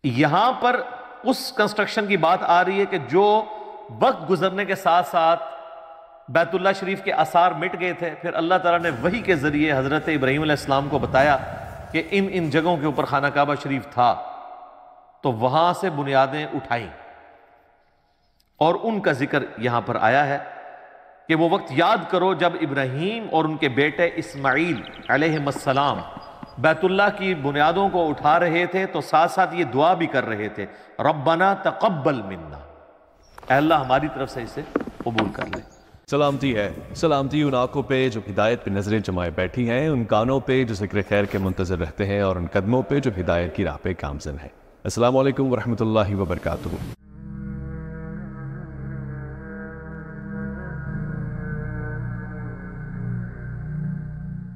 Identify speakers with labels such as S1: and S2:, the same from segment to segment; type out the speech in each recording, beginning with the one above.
S1: یہاں پر اس کنسٹرکشن کی بات آ رہی ہے کہ جو وقت گزرنے کے ساتھ ساتھ بیت اللہ شریف کے آثار مٹ گئے تھے، پھر اللہ تعالیٰ نے وحی کے ذریعے حضرت ابراہیم علیہ السلام کو بتایا کہ ان جگہوں کے اوپر خانہ کعبہ شریف تھا، تو وہاں سے بنیادیں اٹھائیں، اور ان کا ذکر یہاں پر آیا ہے کہ وہ وقت یاد کرو جب ابراہیم اور ان کے بیٹے اسماعیل علیہ السلام بیت اللہ کی بنیادوں کو اٹھا رہے تھے تو ساتھ ساتھ یہ دعا بھی کر رہے تھے، ربنا تقبل منا، اے اللہ ہماری طرف سے اسے قبول کر لے۔
S2: سلامتی ہے، سلامتی ان آنکھوں پہ جو ہدایت پہ نظریں جمائے بیٹھی ہیں، ان کانوں پہ جو ذکر خیر کے منتظر رہتے ہیں، اور ان قدموں پہ جو ہدایت کی راہ پہ گامزن ہیں۔ السلام علیکم ورحمۃ اللہ وبرکاتہ۔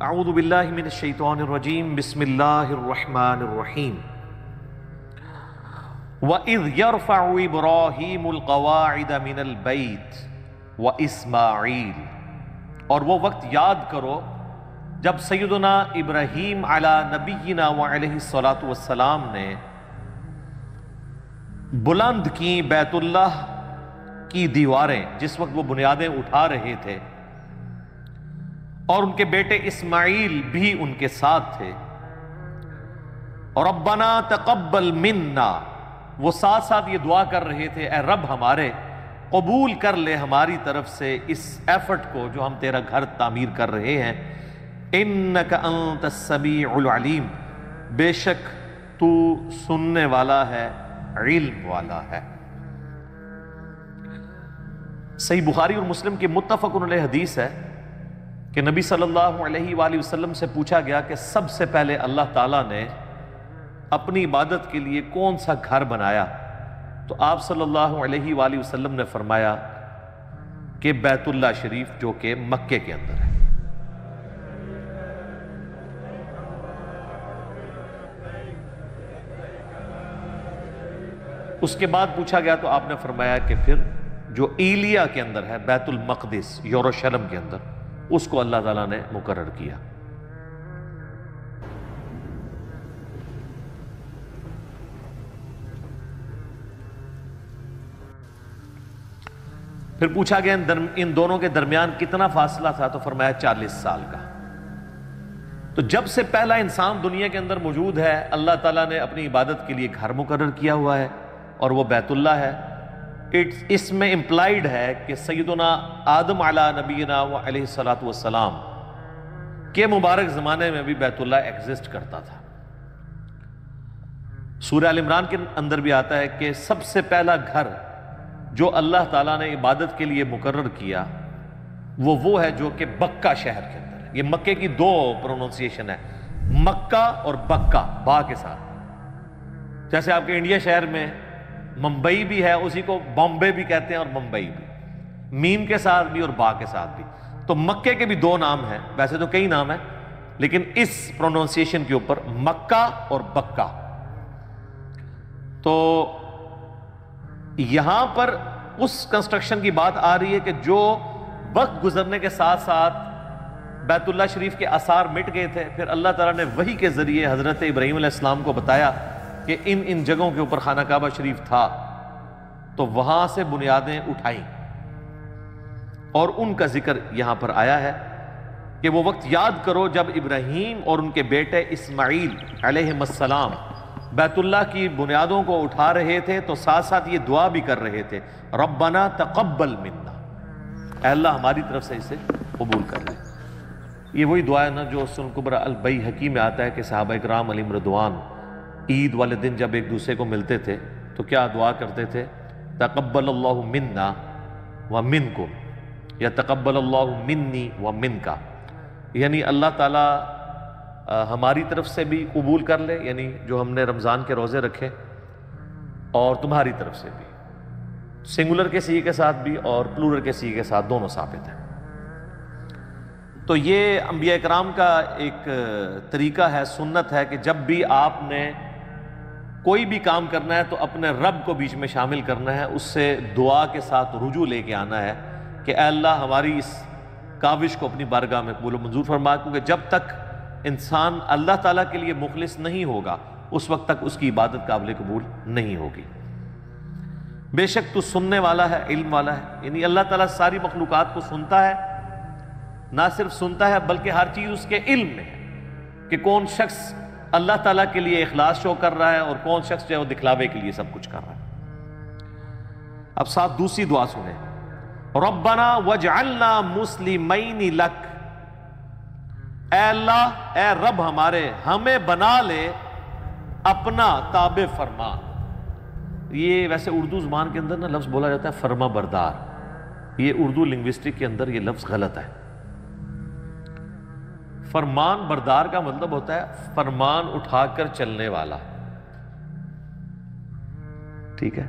S1: اعوذ باللہ من الشیطان الرجیم، بسم اللہ الرحمن الرحیم۔ وَإِذْ يَرْفَعُ إِبْرَاهِيمُ الْقَوَاعِدَ مِنَ الْبَيْتِ وَإِسْمَاعِيلُ، اور وہ وقت یاد کرو جب سیدنا ابراہیم علی نبینا وعلیہ الصلاۃ والسلام نے بلند کی بیت اللہ کی دیواریں، جس وقت وہ بنیادیں اٹھا رہے تھے، اور ان کے بیٹے اسماعیل بھی ان کے ساتھ تھے، اور ربنا تقبل منا، وہ ساتھ ساتھ یہ دعا کر رہے تھے، اے رب ہمارے قبول کر لے ہماری طرف سے اس ایفرٹ کو جو ہم تیرا گھر تعمیر کر رہے ہیں، انک انت السمیع العلیم، بے شک تو سننے والا ہے، علم والا ہے۔ صحیح بخاری اور مسلم کی متفق علیہ حدیث ہے کہ نبی صلی اللہ علیہ وآلہ وسلم سے پوچھا گیا کہ سب سے پہلے اللہ تعالیٰ نے اپنی عبادت کے لیے کون سا گھر بنایا، تو آپ صلی اللہ علیہ وآلہ وسلم نے فرمایا کہ بیت اللہ شریف جو کہ مکے کے اندر ہے۔ اس کے بعد پوچھا گیا تو آپ نے فرمایا کہ پھر جو ایلیا کے اندر ہے، بیت المقدس یروشلم کے اندر، اس کو اللہ تعالیٰ نے مقرر کیا۔ پھر پوچھا گیا ان دونوں کے درمیان کتنا فاصلہ تھا، تو فرمایا 40 سال کا۔ تو جب سے پہلا انسان دنیا کے اندر موجود ہے، اللہ تعالیٰ نے اپنی عبادت کے لیے گھر مقرر کیا ہوا ہے، اور وہ بیت اللہ ہے۔ اس میں امپلائیڈ ہے کہ سیدنا آدم علی نبینا علیہ الصلاۃ والسلام کے مبارک زمانے میں بھی بیت اللہ ایگزسٹ کرتا تھا۔ سورہ ال عمران کے اندر بھی آتا ہے کہ سب سے پہلا گھر جو اللہ تعالیٰ نے عبادت کے لیے مقرر کیا وہ ہے جو کہ بکہ شہر کے اندر ہے۔ یہ مکے کی دو پروننسیشن ہے، مکہ اور بکہ، با کے ساتھ۔ جیسے آپ کے انڈیا شہر میں ممبئی بھی ہے، اسی کو بامبے بھی کہتے ہیں اور ممبئی بھی، میم کے ساتھ بھی اور با کے ساتھ بھی۔ تو مکے کے بھی دو نام ہیں، ویسے تو کئی نام ہیں، لیکن اس پروننسیشن کے اوپر مکہ اور بکہ۔ تو یہاں پر اس کنسٹرکشن کی بات آ رہی ہے کہ جو وقت گزرنے کے ساتھ ساتھ بیت اللہ شریف کے آثار مٹ گئے تھے، پھر اللہ تعالیٰ نے وحی کے ذریعے حضرت ابراہیم علیہ السلام کو بتایا کہ ان جگہوں کے اوپر خانہ کعبہ شریف تھا، تو وہاں سے بنیادیں اٹھائیں، اور ان کا ذکر یہاں پر آیا ہے کہ وہ وقت یاد کرو جب ابراہیم اور ان کے بیٹے اسماعیل علیہ السلام بیت اللہ کی بنیادوں کو اٹھا رہے تھے تو ساتھ ساتھ یہ دعا بھی کر رہے تھے، ربنا تقبل منا، اے اللہ ہماری طرف سے اسے قبول کر لے۔ یہ وہی دعا ہے نا جو سنن کبری البیہقی میں آتا ہے کہ صحابہ کرام علیہم رضوان عید والے دن جب ایک دوسرے کو ملتے تھے تو کیا دعا کرتے تھے؟ تقبل اللہ منا ومنکم، یا تقبل اللہ منی ومنکا، یعنی اللہ تعالیٰ ہماری طرف سے بھی قبول کر لے، یعنی جو ہم نے رمضان کے روزے رکھے، اور تمہاری طرف سے بھی، سنگولر کے صیغے کے ساتھ بھی اور پلورل کے صیغے کے ساتھ، دونوں ثابت ہیں۔ تو یہ انبیاء کرام کا ایک طریقہ ہے، سنت ہے کہ جب بھی آپ نے کوئی بھی کام کرنا ہے تو اپنے رب کو بیچ میں شامل کرنا ہے، اس سے دعا کے ساتھ رجوع لے کے آنا ہے کہ اے اللہ ہماری اس کاوش کو اپنی بارگاہ میں قبول و منظور فرما، کیونکہ جب تک انسان اللہ تعالیٰ کے لیے مخلص نہیں ہوگا، اس وقت تک اس کی عبادت قابل قبول نہیں ہوگی۔ بے شک تو سننے والا ہے، علم والا ہے، یعنی اللہ تعالیٰ ساری مخلوقات کو سنتا ہے، نہ صرف سنتا ہے بلکہ ہر چیز اس کے علم میں ہے کہ کون شخص اللہ تعالیٰ کے لیے اخلاص شو کر رہا ہے اور کون شخص جو ہے وہ دکھلاوے کے لیے سب کچھ کر رہا ہے۔ اب ساتھ دوسری دعا سنیں، ربنا وجعلنا مسلمین لک، اے اللہ، اے رب ہمارے، ہمیں بنا لے اپنا تابع فرمان۔ یہ ویسے اردو زبان کے اندر نا لفظ بولا جاتا ہے فرما بردار، یہ اردو لنگوسٹک کے اندر یہ لفظ غلط ہے۔ فرمان بردار کا مطلب ہوتا ہے فرمان اٹھا کر چلنے والا، ٹھیک ہے؟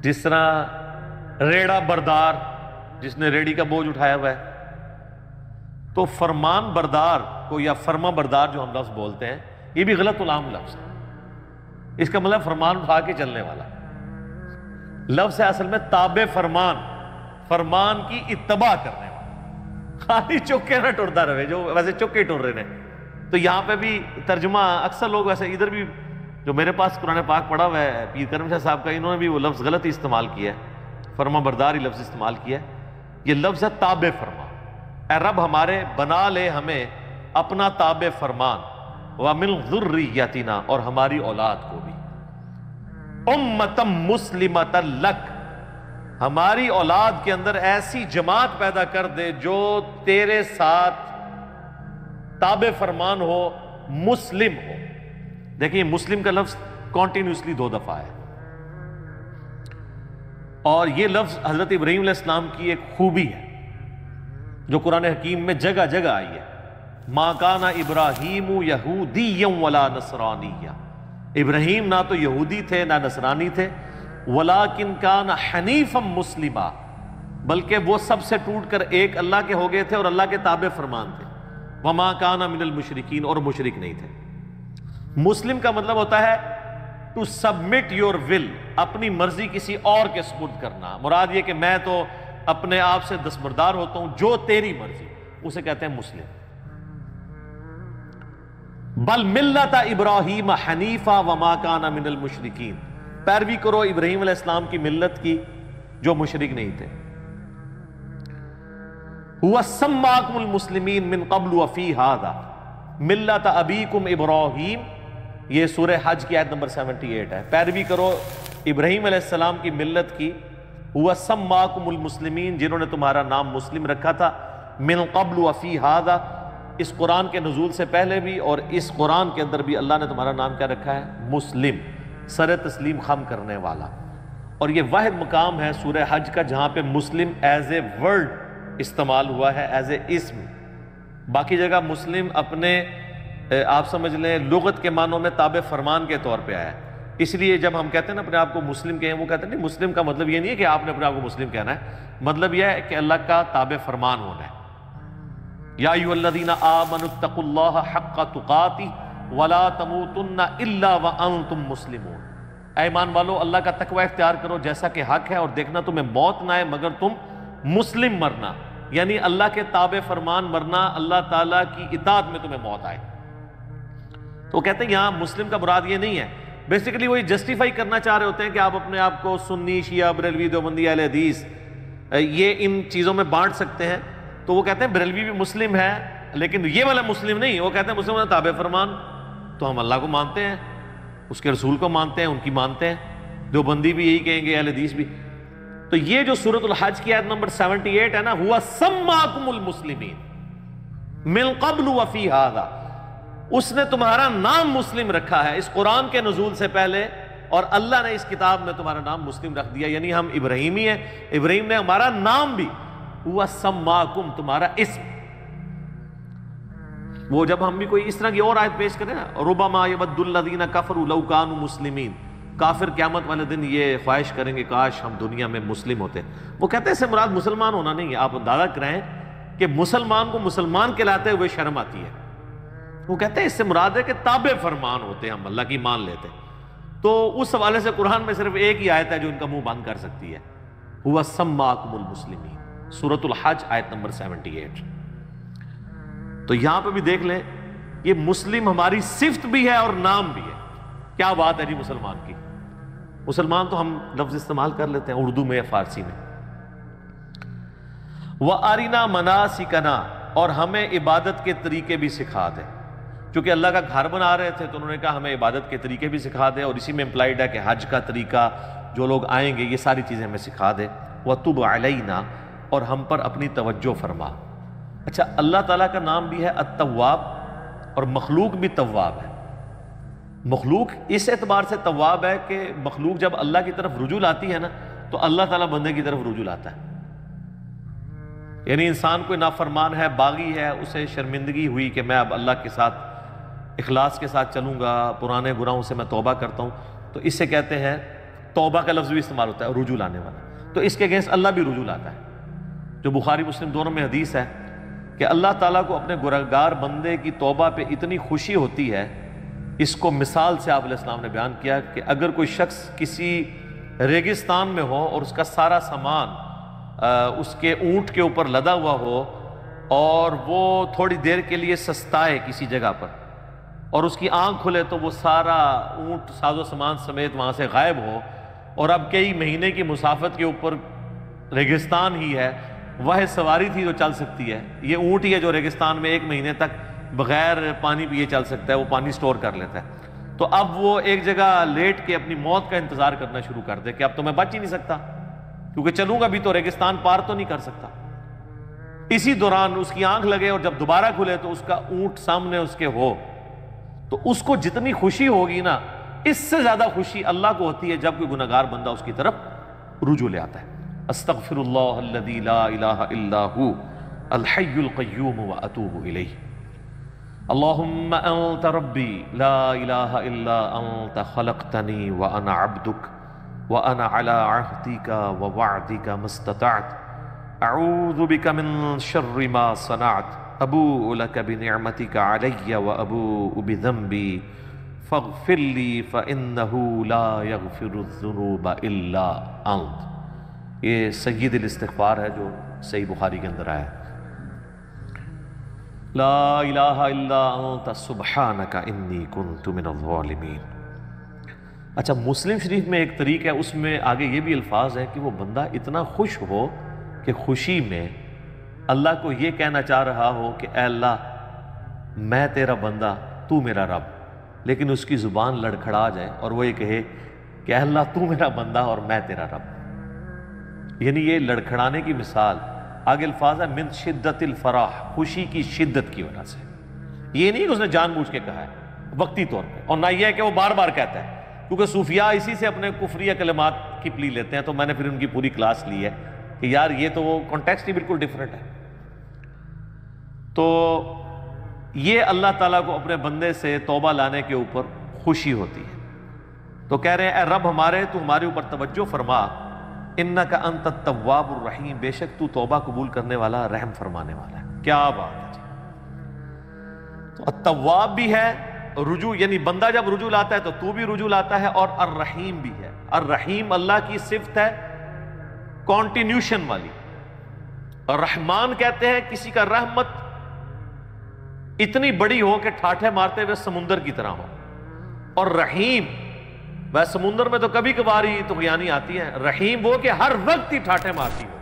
S1: جس طرح ریڑا بردار، جس نے ریڑی کا بوجھ اٹھایا ہوا ہے، تو فرمان بردار کو یا فرما بردار جو ہم لفظ بولتے ہیں یہ بھی غلط العام لفظ ہے۔ اس کا مطلب فرمان اٹھا کے چلنے والا لفظ ہے اصل میں تابع فرمان، فرمان کی اتباع کرنے والا، خالی چکے نہ ٹرتا رہے جو ویسے چکے ٹر رہے ہیں۔ تو یہاں پہ بھی ترجمہ اکثر لوگ ویسے ادھر بھی جو میرے پاس قرآن پاک پڑھا ہوا ہے پیر کرم شاہ صاحب کا، انہوں نے بھی وہ لفظ غلط ہی استعمال کیا ہے، فرما بردار ہی لفظ استعمال کیا ہے۔ یہ لفظ ہے تابع فرمان، اے رب ہمارے بنا لے ہمیں اپنا تابع فرمان، وَمِنْ ذُرِّيَّتِنَا، اور ہماری اولاد کو بھی، اُمَّةً مُسْلِمَةً لَكَ، ہماری اولاد کے اندر ایسی جماعت پیدا کر دے جو تیرے ساتھ تابع فرمان ہو، مسلم ہو۔ دیکھیں مسلم کا لفظ کنٹینیوسلی 2 دفعہ ہے، اور یہ لفظ حضرت ابراہیم علیہ السلام کی ایک خوبی ہے جو قرآن حکیم میں جگہ جگہ آئی ہے۔ ما کان ابراہیم یہودیا ولا نصرانیا، ابراہیم نہ تو یہودی تھے نہ نصرانی تھے، ولیکن کان حنیفا مسلما، بلکہ وہ سب سے ٹوٹ کر ایک اللہ کے ہو گئے تھے اور اللہ کے تابع فرمان تھے۔ وما کان من المشرکین، اور مشرک نہیں تھے۔ مسلم کا مطلب ہوتا ہے ٹو سبمٹ یور ول، اپنی مرضی کسی اور کے سپرد کرنا، مراد یہ کہ میں تو اپنے آپ سے دستبردار ہوتا ہوں، جو تیری مرضی، اسے کہتے ہیں مسلم۔ بل ملت ابراہیم حنیفا وما کان من المشرکین، پیروی کرو ابراہیم علیہ السلام کی ملت کی جو مشرک نہیں تھے۔ هو سماکم المسلمین من قبل وفی ھذا ملت ابیکم ابراہیم، یہ سورہ حج کی آیت نمبر 78 ہے۔ پیروی کرو ابراہیم علیہ السلام کی ملت کی، هو سماکم المسلمین، جنہوں نے تمہارا نام مسلم رکھا تھا، من قبل وفی ھذا، اس قرآن کے نزول سے پہلے بھی اور اس قرآن کے اندر بھی اللہ نے تمہارا نام کیا رکھا ہے؟ مسلم، سر تسلیم خم کرنے والا۔ اور یہ واحد مقام ہے سورہ حج کا جہاں پہ مسلم ایز اے ورڈ استعمال ہوا ہے، ایز اے اسم۔ باقی جگہ مسلم اپنے آپ سمجھ لیں لغت کے معنوں میں تابع فرمان کے طور پہ آیا ہے۔ اس لیے جب ہم کہتے ہیں نا اپنے آپ کو مسلم کہیں، وہ کہتے ہیں نہیں، مسلم کا مطلب یہ نہیں ہے کہ آپ نے اپنے آپ کو مسلم کہنا ہے، مطلب یہ ہے کہ اللہ کا تابع فرمان ہونا ہے۔ یا ایھا الذین آمنوا اتقوا اللہ حق تقاتہ ولا تموتن الا وانتم مسلمون، اے ایمان والو اللہ کا تقوی اختیار کرو جیسا کہ حق ہے، اور دیکھنا تمہیں موت نہ آئے مگر تم مسلم مرنا، یعنی اللہ کے تابع فرمان مرنا، اللہ تعالیٰ کی اطاعت میں تمہیں موت آئے۔ تو وہ کہتے ہیں یہاں مسلم کا مراد یہ نہیں ہے، بیسیکلی وہ یہ جسٹیفائی کرنا چاہ رہے ہوتے ہیں کہ آپ اپنے آپ کو سنی، شیعہ، بریلوی، دیوبندی، اہل حدیث یہ ان چیزوں میں بانٹ سکتے ہیں۔ تو وہ کہتے ہیں بریلوی بھی مسلم ہے لیکن یہ والا مسلم نہیں، وہ کہتے ہیں مسلم ہے تابع فرمان، تو ہم اللہ کو مانتے ہیں، اس کے رسول کو مانتے ہیں، ان کی مانتے ہیں۔ دیوبندی بھی یہی کہیں گے، اہل حدیث بھی۔ تو یہ جو سورۃ الحج کی آیت نمبر 78 ہے نا، ہوا سماکم المسلمین من قبل وفی ھذا، اس نے تمہارا نام مسلم رکھا ہے اس قرآن کے نزول سے پہلے، اور اللہ نے اس کتاب میں تمہارا نام مسلم رکھ دیا، یعنی ہم ابراہیمی ہیں، ابراہیم نے ہمارا نام بھی، ہوا سماکم، تمہارا اسم۔ وہ جب ہم بھی کوئی اس طرح کی اور آیت پیش کریں نا، ربما یود الذین کفروا لو کانوا مسلمین، کافر قیامت والے دن یہ خواہش کریں گے کاش ہم دنیا میں مسلم ہوتے۔ وہ کہتے ہیں اس سے مراد مسلمان ہونا نہیں ہے، آپ اندازہ کریں کہ مسلمان کو مسلمان کہلاتے ہوئے شرم آتی ہے۔ وہ کہتے ہیں اس سے مراد ہے کہ تابع فرمان ہوتے، ہم اللہ کی مان لیتے۔ تو اس حوالے سے قرآن میں صرف ایک ہی آیت ہے جو ان کا منہ بند کر سکتی ہے، ہوا سماکم المسلمین، سورۃ الحج آیت نمبر 78۔ تو یہاں پہ بھی دیکھ لیں، یہ مسلم ہماری صفت بھی ہے اور نام بھی ہے۔ کیا بات ہے جی مسلمان کی. مسلمان تو ہم لفظ استعمال کر لیتے ہیں اردو میں یا فارسی میں. وَأَرِنَا مَنَاسِكَنَا، اور ہمیں عبادت کے طریقے بھی سکھا دے. چونکہ اللہ کا گھر بنا رہے تھے تو انہوں نے کہا ہمیں عبادت کے طریقے بھی سکھا دے، اور اسی میں امپلائڈ ہے کہ حج کا طریقہ، جو لوگ آئیں گے یہ ساری چیزیں ہمیں سکھا دے. وَتُبْ عَلَيْنَا، اور ہم پر اپنی توجہ فرما. اچھا، اللہ تعالیٰ کا نام بھی ہے التواب، اور مخلوق بھی تواب ہے. مخلوق اس اعتبار سے تواب ہے کہ مخلوق جب اللہ کی طرف رجوع لاتی ہے نا تو اللہ تعالیٰ بندے کی طرف رجوع لاتا ہے. یعنی انسان کوئی نافرمان ہے، باغی ہے، اسے شرمندگی ہوئی کہ میں اب اللہ کے ساتھ اخلاص کے ساتھ چلوں گا، پرانے گناہوں سے میں توبہ کرتا ہوں، تو اس سے کہتے ہیں توبہ کا لفظ بھی استعمال ہوتا ہے، رجوع لانے والا. تو اس کے اگینسٹ اللہ بھی رجوع لاتا ہے. جو بخاری مسلم دونوں میں حدیث ہے کہ اللہ تعالیٰ کو اپنے گنہگار بندے کی توبہ پہ اتنی خوشی ہوتی ہے. اس کو مثال سے آپ علیہ السلام نے بیان کیا کہ اگر کوئی شخص کسی ریگستان میں ہو اور اس کا سارا سامان اس کے اونٹ کے اوپر لدا ہوا ہو، اور وہ تھوڑی دیر کے لیے سستائے کسی جگہ پر، اور اس کی آنکھ کھلے تو وہ سارا اونٹ ساز و سامان سمیت وہاں سے غائب ہو، اور اب کئی مہینے کی مسافت کے اوپر ریگستان ہی ہے، وہ سواری تھی جو چل سکتی ہے، یہ اونٹ ہی ہے جو ریگستان میں 1 مہینے تک بغیر پانی پیے چل سکتا ہے، وہ پانی سٹور کر لیتا ہے. تو اب وہ ایک جگہ لیٹ کے اپنی موت کا انتظار کرنا شروع کر دے کہ اب تو میں بچ ہی نہیں سکتا، کیونکہ چلوں گا بھی تو ریگستان پار تو نہیں کر سکتا. اسی دوران اس کی آنکھ لگے اور جب دوبارہ کھلے تو اس کا اونٹ سامنے اس کے ہو، تو اس کو جتنی خوشی ہوگی نا، اس سے زیادہ خوشی اللہ کو ہوتی ہے جب کوئی گنہگار بندہ اس کی طرف رجوع لے آتا ہے. استغفر اللہ الذی لا الہ الا ہو الحی القیوم واتوب الیہ. اللہم انت ربی لا الہ الا انت خلقتنی وانا عبدک وانا علی عہدک ووعدک ما استطعت اعوذ بک من شر ما صنعت ابوء لک بنعمتک علی وابوء بذنبی فاغفر لی فانہ لا یغفر الذنوب الا انت. یہ سید الاستغفار ہے جو صحیح بخاری کے اندر آیا ہے. لا الہ الا انت سبحانک انی کنت من الظالمین. اچھا، مسلم شریف میں ایک طریق ہے، اس میں آگے یہ بھی الفاظ ہے کہ وہ بندہ اتنا خوش ہو کہ خوشی میں اللہ کو یہ کہنا چاہ رہا ہو کہ اے اللہ میں تیرا بندہ، تو میرا رب، لیکن اس کی زبان لڑکھڑا جائے اور وہ یہ کہے کہ اے اللہ تو میرا بندہ اور میں تیرا رب. یعنی یہ لڑکھڑانے کی مثال. آگے الفاظ ہے من شدت الفرح، خوشی کی شدت کی وجہ سے. یہ نہیں کہ اس نے جان بوجھ کے کہا ہے وقتی طور پہ، اور نہ یہ ہے کہ وہ بار بار کہتا ہے، کیونکہ صوفیاء اسی سے اپنے کفریہ کلمات کی پلی لیتے ہیں. تو میں نے پھر ان کی پوری کلاس لی ہے کہ یار یہ تو وہ کانٹیکسٹ ہی بالکل ڈیفرنٹ ہے. تو یہ اللہ تعالیٰ کو اپنے بندے سے توبہ لانے کے اوپر خوشی ہوتی ہے. تو کہہ رہے ہیں اے رب ہمارے، تو ہمارے اوپر توجہ فرما، انکا انت التواب الرحیم، بے شک تو توبہ قبول کرنے والا، رحم فرمانے والا ہے. کیا بات ہے جی. تو التواب بھی ہے رجوع، یعنی بندہ جب رجوع لاتا ہے تو تو بھی رجوع لاتا ہے، اور الرحیم بھی ہے. الرحیم اللہ کی صفت ہے کانٹینیوشن والی. اور رحمان کہتے ہیں کسی کا رحمت اتنی بڑی ہو کہ ٹھاٹھے مارتے ہوئے سمندر کی طرح ہو. اور رحیم، ویسے سمندر میں تو کبھی کبھار ہی طغیانی آتی ہے، رحیم وہ کہ ہر وقت ہی ٹھاٹھے مارتی ہو.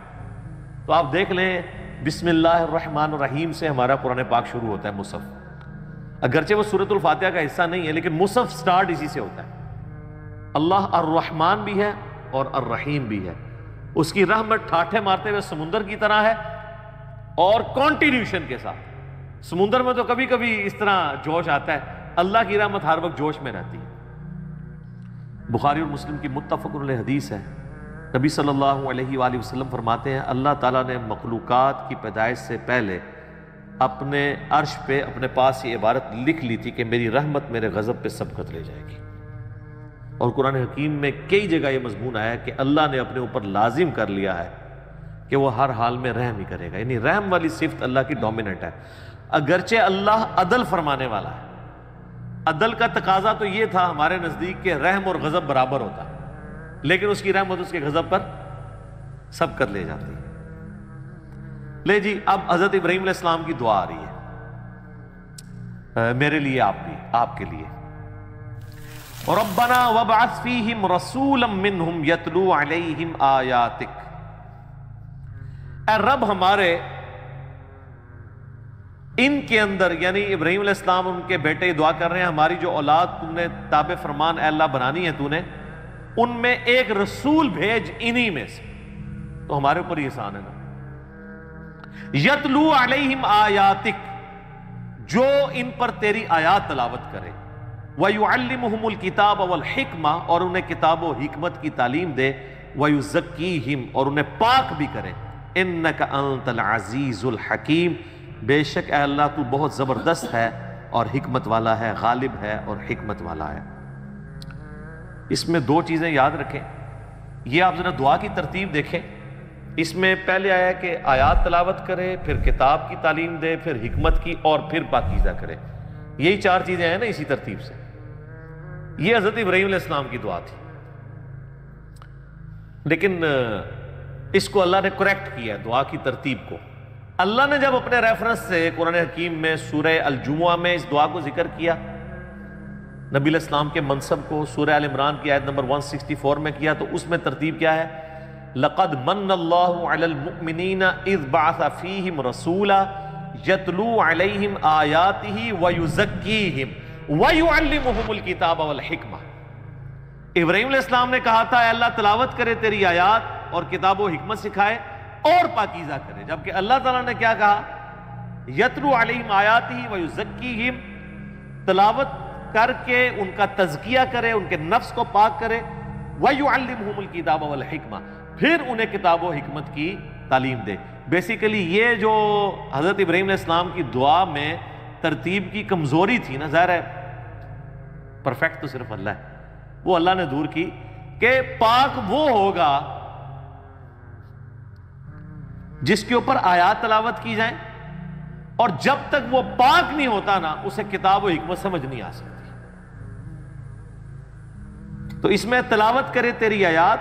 S1: تو آپ دیکھ لیں بسم اللہ الرحمن الرحیم سے ہمارا قرآن پاک شروع ہوتا ہے مصحف. اگرچہ وہ سورۃ الفاتحہ کا حصہ نہیں ہے لیکن مصحف سٹارٹ اسی سے ہوتا ہے. اللہ الرحمن بھی ہے اور الرحیم بھی ہے. اس کی رحمت ٹھاٹھے مارتے ہوئے سمندر کی طرح ہے اور کانٹینیوشن کے ساتھ. سمندر میں تو کبھی کبھی اس طرح جوش آتا ہے، اللہ کی رحمت ہر وقت جوش میں رہتی ہے. بخاری اور مسلم کی متفق علیہ حدیث ہے، نبی صلی اللہ علیہ وآلہ وسلم فرماتے ہیں اللہ تعالیٰ نے مخلوقات کی پیدائش سے پہلے اپنے عرش پہ اپنے پاس یہ عبارت لکھ لی تھی کہ میری رحمت میرے غضب پہ سبقت لے جائے گی. اور قرآن حکیم میں کئی جگہ یہ مضمون آیا ہے کہ اللہ نے اپنے اوپر لازم کر لیا ہے کہ وہ ہر حال میں رحم ہی کرے گا. یعنی رحم والی صفت اللہ کی ڈومیننٹ ہے. اگرچہ اللہ عدل فرمانے والا ہے، عدل کا تقاضا تو یہ تھا ہمارے نزدیک کہ رحم اور غضب برابر ہوتا، لیکن اس کی رحمت اس کے غضب پر سبقت لے جاتی ہے. لے جی، اب حضرت ابراہیم علیہ السلام کی دعا آ رہی ہے میرے لیے، آپ بھی، آپ کے لیے. ربنا وابعث فیہم رسولا منہم یتلو علیہم آیاتک، اے رب ہمارے ان کے اندر، یعنی ابراہیم علیہ السلام ان کے بیٹے دعا کر رہے ہیں، ہماری جو اولاد تم نے تابع فرمان اے اللہ بنانی ہے تو نے، ان میں ایک رسول بھیج انہی میں سے، تو ہمارے اوپر یہ احسان ہے نا۔ یتلو علیہم آیاتک، جو ان پر تیری آیات تلاوت کرے، وَيُعَلِّمُهُمُ الْكِتَابَ وَالْحِكْمَةَ، اور انہیں کتاب و حکمت کی تعلیم دے، وَيُزَكِّيهِمْ، اور انہیں پاک بھی کرے، إِنَّكَ أَنْتَ الْعَزِيزُ الْحَكِيمُ، بے شک اے اللہ تو بہت زبردست ہے اور حکمت والا ہے، غالب ہے اور حکمت والا ہے۔ اس میں دو چیزیں یاد رکھیں، یہ آپ ذرا دعا کی ترتیب دیکھیں، اس میں پہلے آیا کہ آیات تلاوت کرے، پھر کتاب کی تعلیم دے، پھر حکمت کی، اور پھر پاکیزہ کرے، یہی چار چیزیں ہیں نا اسی ترتیب سے۔ یہ حضرت ابراہیم علیہ السلام کی دعا تھی، لیکن اس کو اللہ نے کریکٹ کیا دعا کی ترتیب کو۔ اللہ نے جب اپنے ریفرنس سے قرآن حکیم میں سورہ الجمعہ میں اس دعا کو ذکر کیا، نبی علیہ السلام کے منصب کو سورہ آل عمران کی آیت نمبر 164 میں کیا، تو اس میں ترتیب کیا ہے؟ لَقَدْ مَنَّ اللَّهُ عَلَى الْمُؤْمِنِينَ إِذْ بَعَثَ فِيهِمْ رَسُولًا يَتْلُو عَلَيْهِمْ آيَاتِهِ وَيُزَكِّيهِمْ وَيُعَلِّمُهُمُ الْكِتَابَ وَالْحِكْمَةَ۔ ابراہیم علیہ السلام نے کہا تھا اے اللہ تلاوت کرے تیری آیات اور کتاب و حکمت سکھائے اور پاکیزہ کرے، جبکہ اللہ تعالیٰ نے کیا کہا؟ یتلو علیہم آیاتہ ویزکیہم، تلاوت کر کے ان کا تزکیہ کرے، ان کے نفس کو پاک کرے، ویعلمہم الکتاب والحکمہ، پھر انہیں کتاب و حکمت کی تعلیم دے۔ بیسیکلی یہ جو حضرت ابراہیم علیہ السلام کی دعا میں ترتیب کی کمزوری تھی نا، ظاہر ہے پرفیکٹ تو صرف اللہ ہے، وہ اللہ نے دور کی کہ پاک وہ ہوگا جس کے اوپر آیات تلاوت کی جائیں، اور جب تک وہ پاک نہیں ہوتا نا اسے کتاب و حکمت سمجھ نہیں آ سکتی۔ تو اس میں تلاوت کرے تیری آیات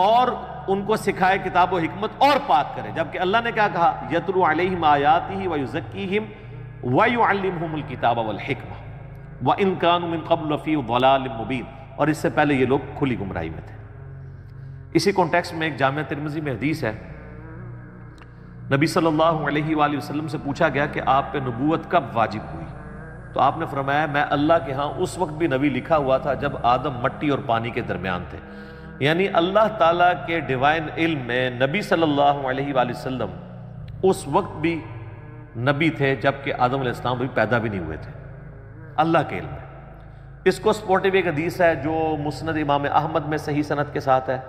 S1: اور ان کو سکھائے کتاب و حکمت اور پاک کرے، جبکہ اللہ نے کیا کہا؟ یتلو علیہم آیاتہ ویزکیہم ویعلمہم الکتاب والحکمہ وَإِن كَانُوا مِن قَبْلُ لَفِي ضَلَالٍ مُبِينٍ، اور اس سے پہلے یہ لوگ کھلی گمراہی میں تھے۔ اسی کانٹیکسٹ میں ایک جامعہ ترمذی میں حدیث ہے، نبی صلی اللہ علیہ وآلہ وسلم سے پوچھا گیا کہ آپ پہ نبوت کب واجب ہوئی؟ تو آپ نے فرمایا میں اللہ کے ہاں اس وقت بھی نبی لکھا ہوا تھا جب آدم مٹی اور پانی کے درمیان تھے، یعنی اللہ تعالیٰ کے ڈیوائن علم میں نبی صلی اللہ علیہ وآلہ وسلم اس وقت بھی نبی تھے جبکہ آدم علیہ السلام بھی پیدا بھی نہیں ہوئے تھے، اللہ کے علم میں۔ اس کو سپورٹیو ایک حدیث ہے جو مسند امام احمد میں صحیح سند کے ساتھ ہے،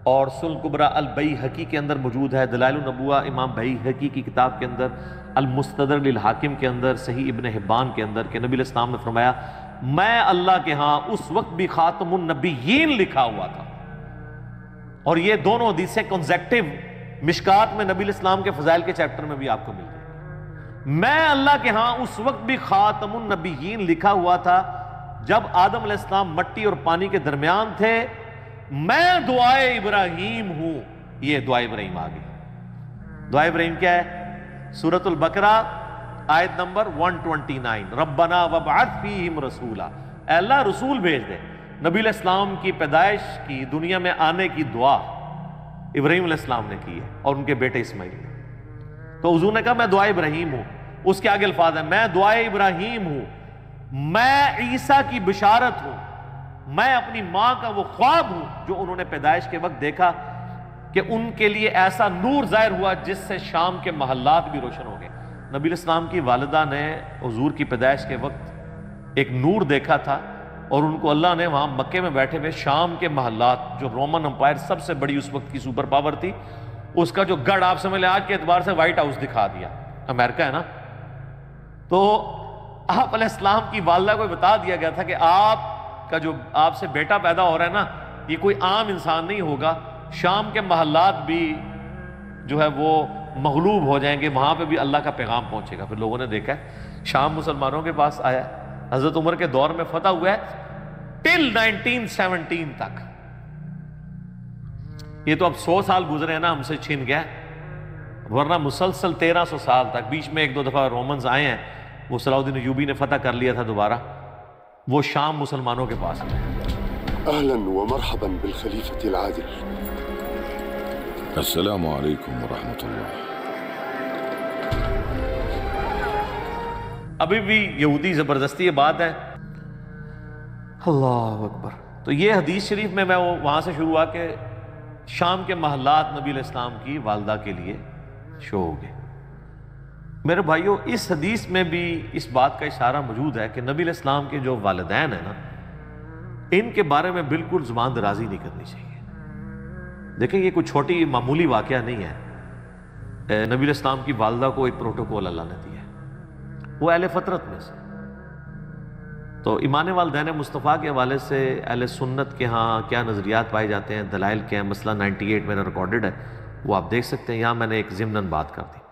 S1: اور سنن کبریٰ البیہقی کے اندر موجود ہے، دلائل النبوہ امام بیہقی کی کتاب کے اندر، المستدرک للحاکم کے اندر، صحیح ابن حبان کے اندر، کہ نبی علیہ السلام نے فرمایا میں اللہ کے ہاں اس وقت بھی خاتم النبیین لکھا ہوا تھا، اور یہ دونوں حدیثیں کنزیکٹیو مشکات میں نبی علیہ السلام کے فضائل کے چیپٹر میں بھی آپ کو مل جائے۔ میں اللہ کے ہاں اس وقت بھی خاتم النبیین لکھا ہوا تھا جب آدم علیہ السلام مٹی اور پانی کے درمیان تھے، میں دعائے ابراہیم ہوں۔ یہ دعائے ابراہیم آ گئی۔ دعائے ابراہیم کیا ہے؟ سورۃ البقرہ آیت نمبر 129، ربنا وابعث فیہم رسولا، اے اللہ رسول بھیج دے۔ نبی علیہ السلام کی پیدائش کی، دنیا میں آنے کی دعا ابراہیم علیہ السلام نے کی ہے اور ان کے بیٹے اسماعیل نے۔ تو حضور نے کہا میں دعائے ابراہیم ہوں، اس کے آگے الفاظ ہیں میں دعائے ابراہیم ہوں، میں عیسیٰ کی بشارت ہوں، میں اپنی ماں کا وہ خواب ہوں جو انہوں نے پیدائش کے وقت دیکھا کہ ان کے لیے ایسا نور ظاہر ہوا جس سے شام کے محلات بھی روشن ہو گئے۔ نبی علیہ السلام کی والدہ نے حضور کی پیدائش کے وقت ایک نور دیکھا تھا، اور ان کو اللہ نے وہاں مکے میں بیٹھے ہوئے شام کے محلات، جو رومن امپائر سب سے بڑی اس وقت کی سپر پاور تھی، اس کا جو گڑھ آپ سمجھ لیں آج کے اعتبار سے وائٹ ہاؤس دکھا دیا، امریکہ ہے نا۔ تو آپ علیہ السلام کی والدہ کو بتا دیا گیا تھا کہ آپ کا جو آپ سے بیٹا پیدا ہو رہا ہے نا، یہ کوئی عام انسان نہیں ہوگا، شام کے محلات بھی جو ہے وہ مغلوب ہو جائیں گے، وہاں پہ بھی اللہ کا پیغام پہنچے گا۔ پھر لوگوں نے دیکھا ہے شام مسلمانوں کے پاس آیا، حضرت عمر کے دور میں فتح ہوا ہے ٹل 1917 تک۔ یہ تو اب 100 سال گزرے ہیں نا، ہم سے چھن گیا، ورنہ مسلسل 1300 سال تک، بیچ میں ایک دو دفعہ رومنز آئے ہیں، وہ صلاح الدین ایوبی نے فتح کر لیا تھا دوبارہ، وہ شام مسلمانوں کے پاس ہے۔
S3: أهلا ومرحبا بالخليفة العادل.
S4: السلام عليكم ورحمة الله.
S1: ابھی بھی یہودی زبردستی یہ بات ہے۔ اللہ اکبر۔ تو یہ حدیث شریف میں وہاں سے شروع ہوا کہ شام کے محلات نبی علیہ السلام کی والدہ کے لیے شو ہو گئے۔ میرے بھائیوں، اس حدیث میں بھی اس بات کا اشارہ موجود ہے کہ نبی علیہ السلام کے جو والدین ہیں نا، ان کے بارے میں بالکل زبان درازی نہیں کرنی چاہیے۔ دیکھیں یہ کوئی چھوٹی معمولی واقعہ نہیں ہے۔ نبی علیہ السلام کی والدہ کو ایک پروٹوکول اللہ نے دیا ہے، وہ اہل فطرت میں سے۔ تو ایمان والدین مصطفیٰ کے حوالے سے اہل سنت کے ہاں کیا نظریات پائے جاتے ہیں، دلائل کیا ہیں، مسئلہ 98 میرا ریکارڈڈ ہے، وہ آپ دیکھ سکتے ہیں۔ یہاں میں نے ایک ضمناً بات کر دی۔